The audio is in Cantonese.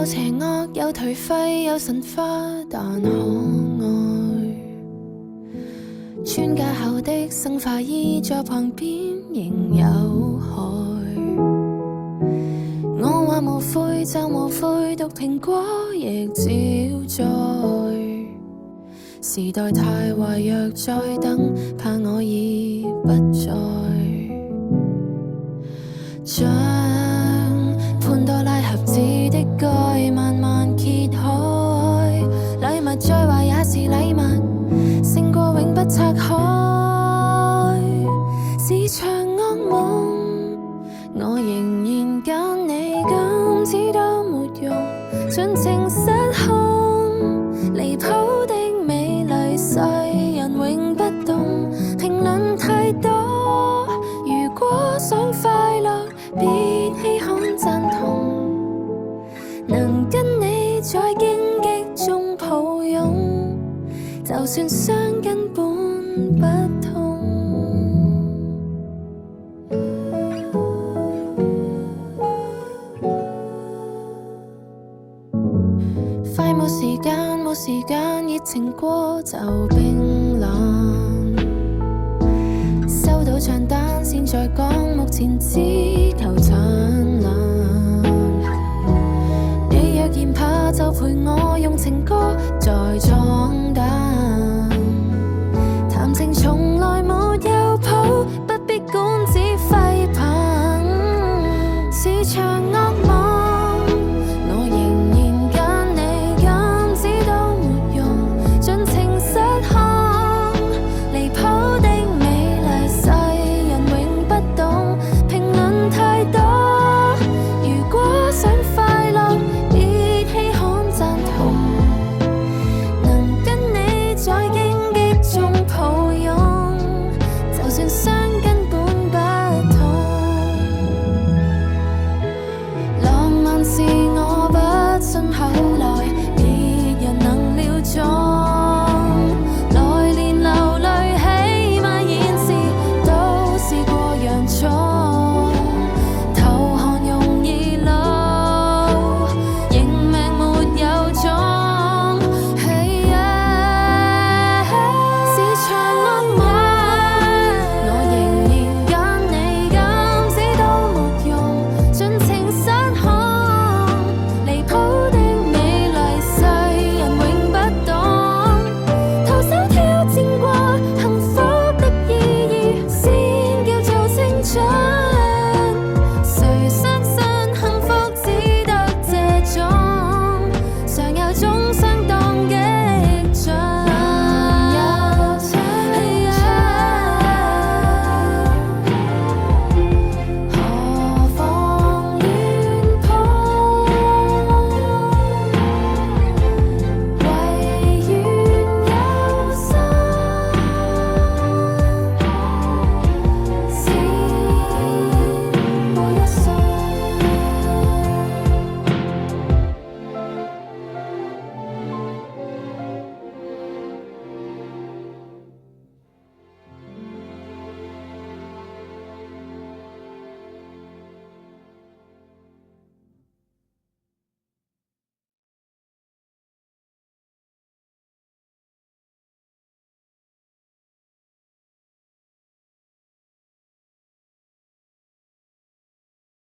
有邪惡，有頹廢，有神化，但可愛。穿架後的生化衣在旁邊仍有害。我話無悔就無悔，毒蘋果亦照在。時代太壞，若再等，怕我已不在。將潘多拉盒子的蓋慢慢揭開，禮物再壞也是禮物，勝過永不拆開。是場惡夢，我仍然揀你，今次都沒用，盡情失控，離譜的美麗，世人永不懂，評論太多。如果想快樂，別稀罕贊同，能跟你在荊棘中抱擁，就算傷根本不痛。快冇時間，冇時間，熱情過就冰冷。收到賬單先再講，目前只求燦爛。你若嫌怕就陪我用情歌再作